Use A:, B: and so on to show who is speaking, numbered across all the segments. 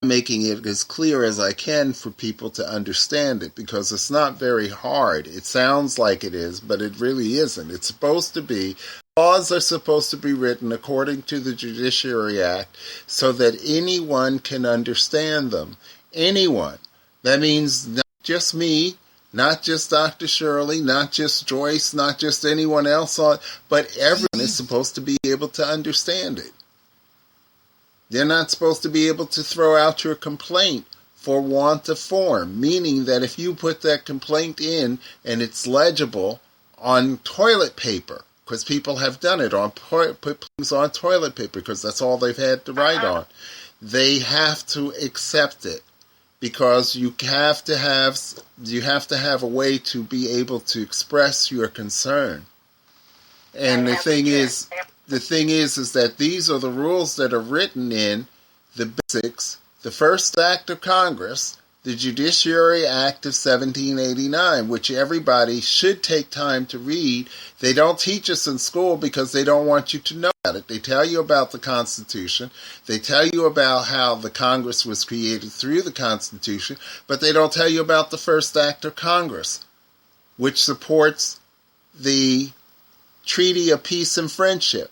A: making it as clear as I can for people to understand it, because it's not very hard. It sounds like it is, but it really isn't. It's supposed to be, laws are supposed to be written according to the Judiciary Act so that anyone can understand them. Anyone. That means not just me, not just Dr. Shirley, not just Joyce, not just anyone else, but everyone is supposed to be able to understand it. They're not supposed to be able to throw out your complaint for want of form, meaning that if you put that complaint in and it's legible on toilet paper, because people have done it, put things on toilet paper because that's all they've had to write on, they have to accept it, because you have to have a way to be able to express your concern. And the thing is that these are the rules that are written in the basics, the first act of Congress, the Judiciary Act of 1789, which everybody should take time to read. They don't teach us in school because they don't want you to know about it. They tell you about the Constitution. They tell you about how the Congress was created through the Constitution, but they don't tell you about the first act of Congress, which supports the Treaty of Peace and Friendship.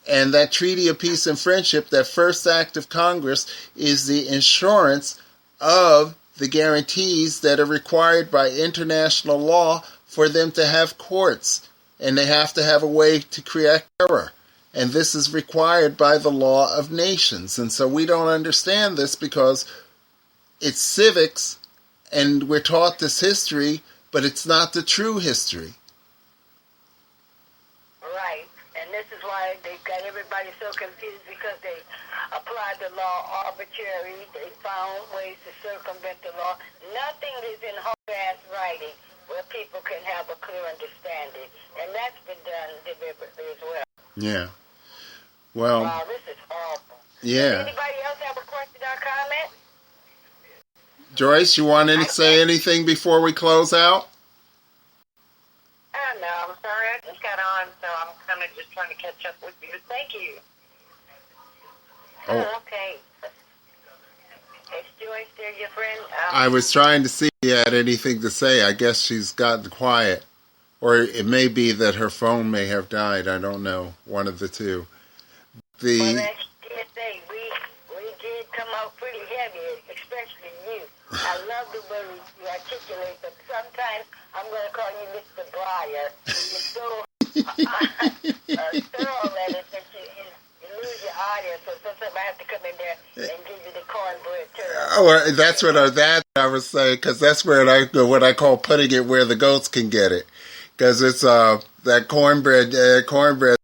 A: And that Treaty of Peace and Friendship, that first act of Congress, is the insurance of the guarantees that are required by international law for them to have courts. And they have to have a way to correct error. And this is required by the law of nations. And so we don't understand this because it's civics and we're taught this history, but it's not the true history.
B: Right. And this is why they've got everybody so confused, because they applied the law arbitrarily. They found ways to circumvent the law. Nothing is in hard-ass writing where people can have a clear understanding. And that's been done deliberately as well.
A: Yeah. Well.
B: Wow, this is awful.
A: Yeah.
B: Does anybody else have a question or comment?
A: Joyce, you want to say anything before we close out?
B: No, I'm sorry. I just got on, so I'm kind of just trying to catch up with you. Thank you. Oh, okay. Is Joyce there, your friend?
A: I was trying to see if you had anything to say. I guess she's gotten quiet. Or it may be that her phone may have died. I don't know. One of the two.
B: Well, as she did say, we did come out pretty heavy, especially you. I love the way you articulate, but sometimes I'm going to call you Mr. Breyer. You're so thorough at it that you lose your audience, so sometimes I have to come in there and give you the cornbread term.
A: Oh, that's what I was saying, because that's where what I call putting it where the goats can get it. Because it's that cornbread.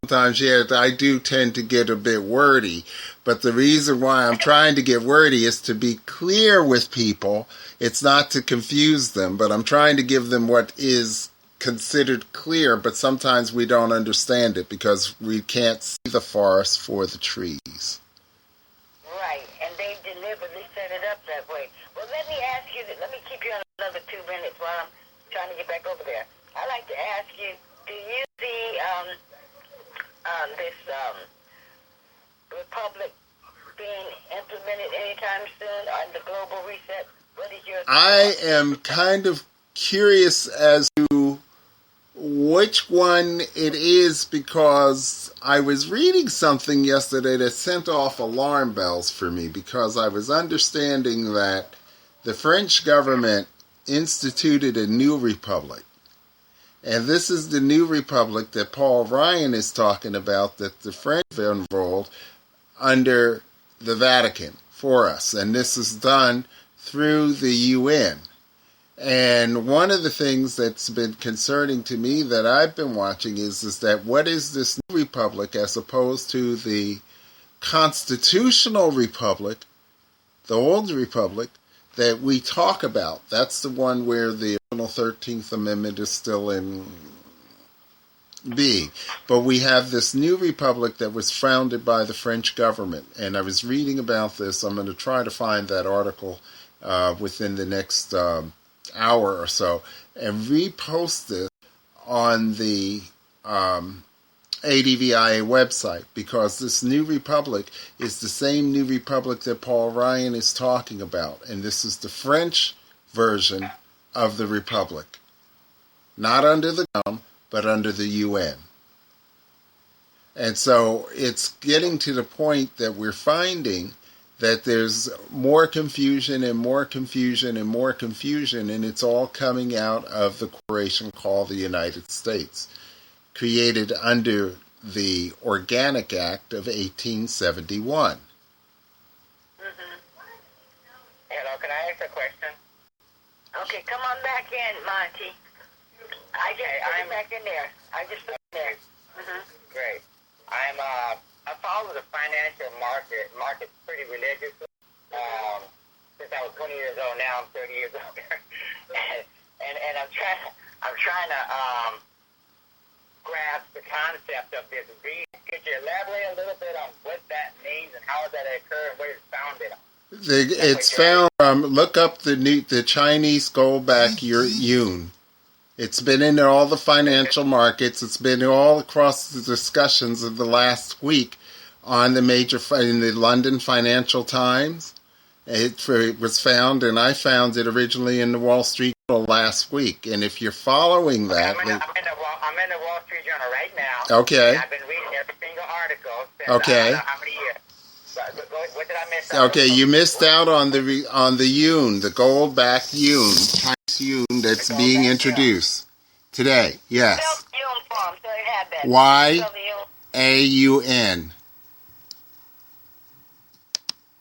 A: Sometimes, yeah, I do tend to get a bit wordy. But the reason why I'm trying to get wordy is to be clear with people. It's not to confuse them, but I'm trying to give them what is considered clear. But sometimes we don't understand it because we can't see the forest for the trees.
B: Right, and they deliberately set it up that way. Well, let me ask you. Let me keep you on another 2 minutes while I'm trying to get back over there. I'd like to ask you, do you see this republic being implemented anytime soon on the global reset? What is your thought?
A: I am kind of curious as to which one it is, because I was reading something yesterday that sent off alarm bells for me, because I was understanding that the French government instituted a new republic. And this is the new republic that Paul Ryan is talking about, that the French have enrolled under the Vatican for us. And this is done through the UN. And one of the things that's been concerning to me that I've been watching is that what is this new republic as opposed to the constitutional republic, the old republic, that we talk about? That's the one where the original 13th Amendment is still in being. But we have this new republic that was founded by the French government. And I was reading about this. I'm going to try to find that article within the next hour or so and repost this on the ADVIA website, because this new republic is the same new republic that Paul Ryan is talking about. And this is the French version of the republic. Not under the GUM, but under the UN. And so it's getting to the point that we're finding that there's more confusion and more confusion and more confusion, and it's all coming out of the corporation called the United States, created under the Organic Act of 1871.
C: Hello, can I ask a question?
B: Okay, come on back in, Monty. I'm back in there. I just put it there.
C: Great. I follow the financial markets pretty religiously. Since I was 20 years old, now I'm 30 years old. and I'm trying to grasp the concept of this V. Could you elaborate a little bit on what that means and how that occurred and where it's founded on?
A: It's found. Look up the Chinese gold-backed yuan. It's been in all the financial markets. It's been all across the discussions of the last week on the in the London Financial Times. It was found, and I found it originally in the Wall Street Journal last week. And if you're following that,
C: I'm in the Wall Street Journal right now.
A: Okay.
C: And I've been reading every single article. Since
A: Okay.
C: I don't know how many years. What did I miss out?
A: Okay, you missed out on the yuan, the gold-backed yuan, Chinese yuan that's being introduced today. Yes.
B: Spell Yun for 'em, so they have that.
A: YAUN.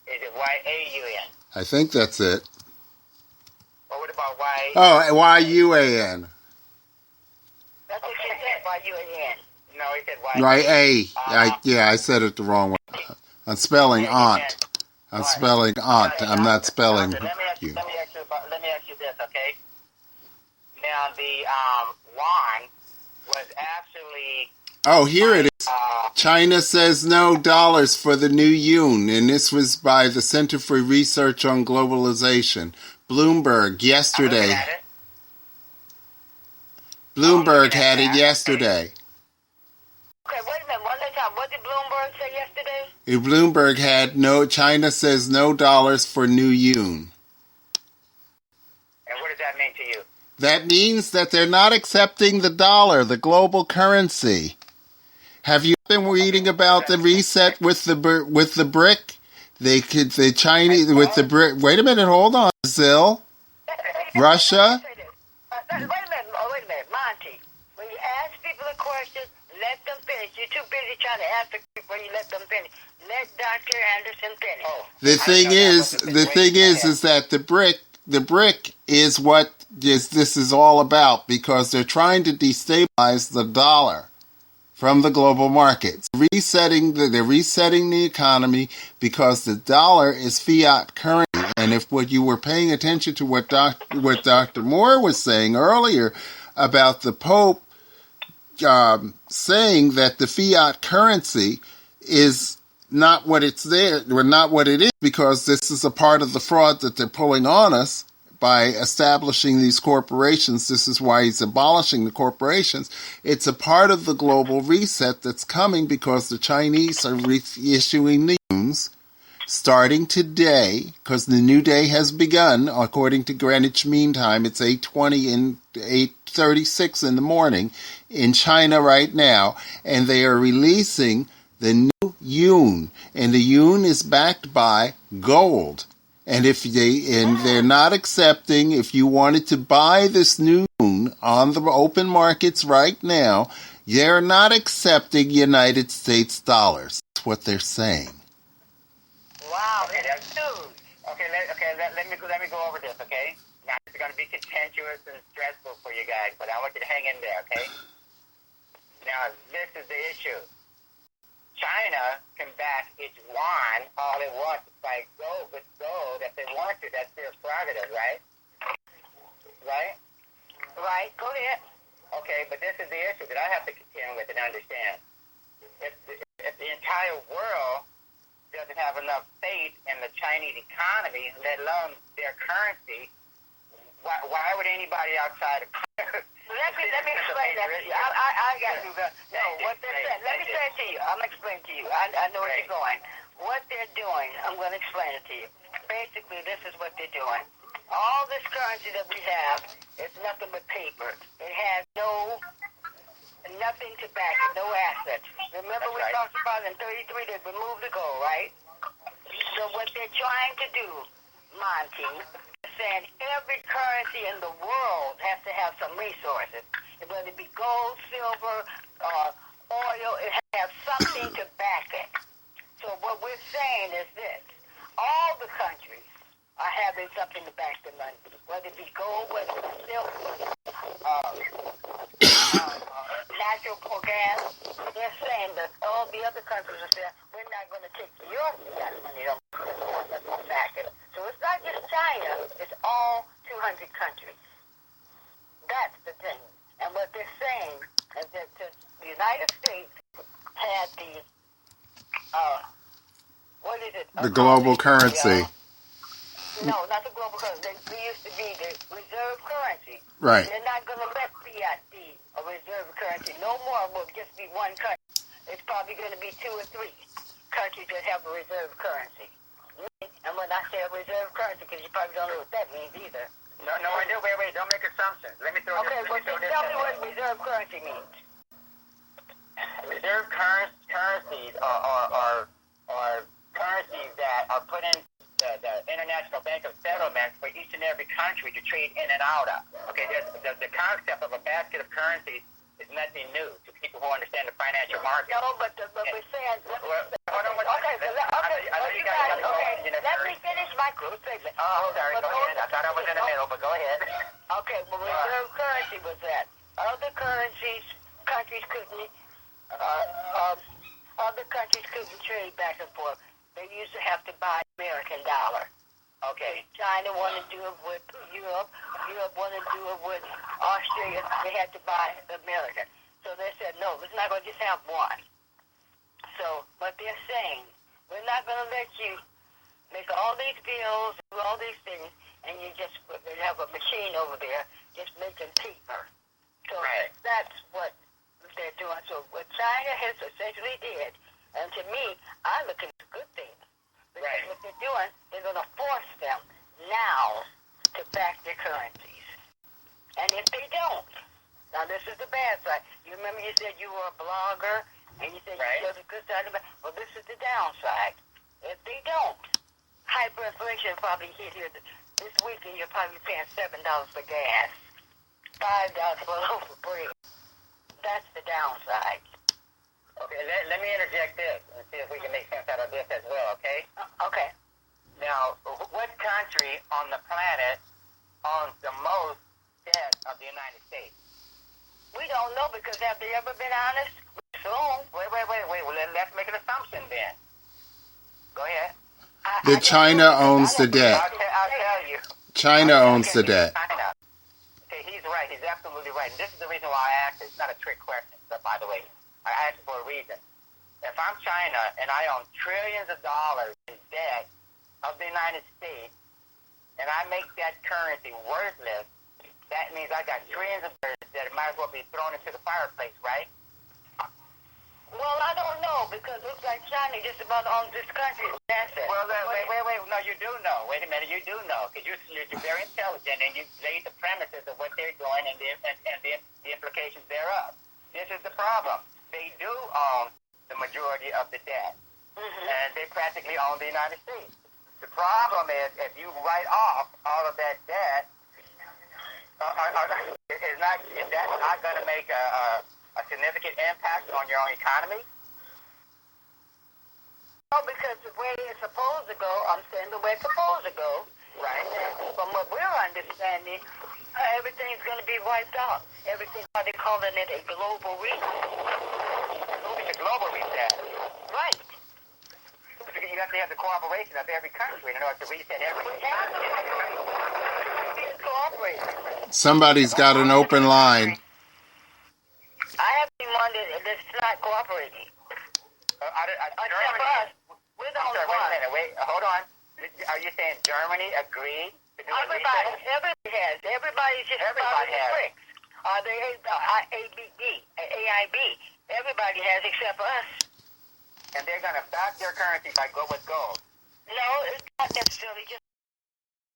C: Is it YAUN?
A: I think that's it.
C: Or what about Y?
A: Oh, YUAN.
B: That's what she said, Y-U-A-N.
C: No, he said Y.
A: Right, I said it the wrong way. I'm spelling aunt. I'm spelling aunt. I'm not spelling
C: Let me ask
A: you.
C: you this, okay? Now the yuan was actually.
A: Oh, here it is. China says no dollars for the new yuan, and this was by the Center for Research on Globalization. Bloomberg yesterday. Bloomberg had it yesterday.
B: Okay, wait a minute. One more time. What did Bloomberg say yesterday?
A: Bloomberg had China says no dollars for new yuan.
C: And what does that mean to you?
A: That means that they're not accepting the dollar, the global currency. Have you been reading about the reset with the brick? The Chinese with the brick. Wait a minute, hold on. Brazil, Russia.
B: Wait a minute, Monty. When you ask people a question, let them finish. You're too busy trying to ask the people. You let them finish. Let Dr. Anderson finish.
A: The thing is that the brick is what this is all about, because they're trying to destabilize the dollar from the global markets. They're resetting the economy because the dollar is fiat currency. And if what you were paying attention to what Dr. Moore was saying earlier about the Pope saying that the fiat currency is not what it is, because this is a part of the fraud that they're pulling on us by establishing these corporations. This is why he's abolishing the corporations. It's a part of the global reset that's coming because the Chinese are reissuing the yuans starting today, because the new day has begun. According to Greenwich Mean Time, it's 8:20 and 8:36 in the morning in China right now, and they are releasing the new yuan, and the yuan is backed by gold. And they're not accepting, if you wanted to buy this new yuan on the open markets right now, they're not accepting United States dollars. That's what they're saying.
B: Wow,
C: Okay, that's huge. Let me go over this, okay? Now, this is going to be contentious and stressful for you guys, but I want you to hang in there, okay? Now, this is the issue. China can back its yuan all it wants by gold with gold if they want to. That's their prerogative, right? Right?
B: Right, go ahead.
C: Okay, but this is the issue that I have to contend with and understand. If the entire world doesn't have enough faith in the Chinese economy, let alone their currency, why would anybody outside of
B: Let's let me explain that to you. I got you. No, what they're saying. Let me say it to you. I'm explaining to you. I know where you're going. What they're doing, I'm going to explain it to you. Basically, this is what they're doing. All this currency that we have is nothing but paper. It has nothing to back it, no assets. Remember we talked about in 33 they removed the gold, right? So what they're trying to do, Monty, is saying every currency in the world has to have some resources. Whether it be gold, silver, oil, it has to have something to back it. So what we're saying is this. All the countries are having something to back the money, whether it be gold, whether it be silver, natural gas. They're saying that all the other countries are saying, we're not going to take your fiat money, don't back it. So it's not just China, it's all 200 countries. That's the thing. And what they're saying is that the United States had the, what is it?
A: The global currency.
B: No, not the global currency. They used to be the reserve currency.
A: Right.
B: They're not going to let fiat be a reserve currency. No more will just be one country. It's probably going to be 2 or 3 countries that have a reserve currency. And when I say a reserve currency, because you probably don't know what that means either.
C: No, I do. Wait. Don't make assumptions. Let me throw
B: Okay,
C: this.
B: well, tell me what reserve currency means.
C: Reserve currencies are currencies that are put in the International Bank of Settlements for each and every country to trade in and out of. Okay, the concept of a basket of currencies is nothing new to people who understand the financial market.
B: No, but we're saying...
C: Hold on.
B: Let me finish my statement.
C: Oh, sorry. Go ahead. I thought I was in the middle, but go ahead.
B: Okay, well, reserve currency was that. Other countries couldn't... other countries couldn't trade back and forth. They used to have to buy American dollar. Okay. China wanted to do it with Europe. Europe wanted to do it with Australia. They had to buy American. So they said, no, we're not going to just have one. So what they're saying, we're not going to let you make all these bills, do all these things, and you just have a machine over there just making paper. So that's what they're doing. So what China has essentially did, and to me, I look at it as a good thing. Because what they're doing, they're going to force them now to back their currencies. And if they don't, now this is the bad side. You remember you said you were a blogger, and you said you showed the good side of it. Well, this is the downside. If they don't, hyperinflation probably hit here this weekend. You're probably paying $7 for gas, $5 for a loaf of bread. That's the downside.
C: Okay, let me interject this and see if we can make sense out of this as well, okay?
B: Okay.
C: Now, what country on the planet owns the most debt of the United States?
B: We don't know because have they ever been honest? Soon.
C: Wait. Well, let's make an assumption then. Go ahead.
A: That China owns the debt.
C: I'll tell you.
A: China owns the debt.
C: China. Okay, he's right. He's absolutely right. And this is the reason why I asked. It's not a trick question, but by the way, I asked for a reason. If I'm China and I own trillions of dollars in debt of the United States, and I make that currency worthless, that means I got trillions of dollars that might as well be thrown into the fireplace, right?
B: Well, I don't know because it looks like China just about owns this country. That's it.
C: Well, wait. No, you do know. Wait a minute. You do know because you're very intelligent and you laid the premises of what they're doing and the implications thereof. This is the problem. They do own the majority of the debt, and they practically own the United States. The problem is if you write off all of that debt, is that not going to make a significant impact on your own economy?
B: No, because the way it's supposed to go, I'm saying the way it's supposed to go, right? And from what we're understanding, everything's going to be wiped out. Everything, how they calling it a global reset.
C: It's a global reset.
B: Right.
C: You have to have the cooperation of every country in order to reset everything.
B: Cooperate.
A: Somebody's got an open line.
B: I have been one that's not cooperating.
C: Germany.
B: We're the
C: I'm
B: only
C: sorry, wait a
B: one.
C: minute. Wait, hold on. Are you saying Germany agreed to do a
B: Everybody
C: reset?
B: has. Everybody's just
C: Everybody
B: following the
C: has.
B: bricks. or the AIB. Everybody has except us.
C: And they're going to back their currency by go with gold.
B: No, it's not necessarily just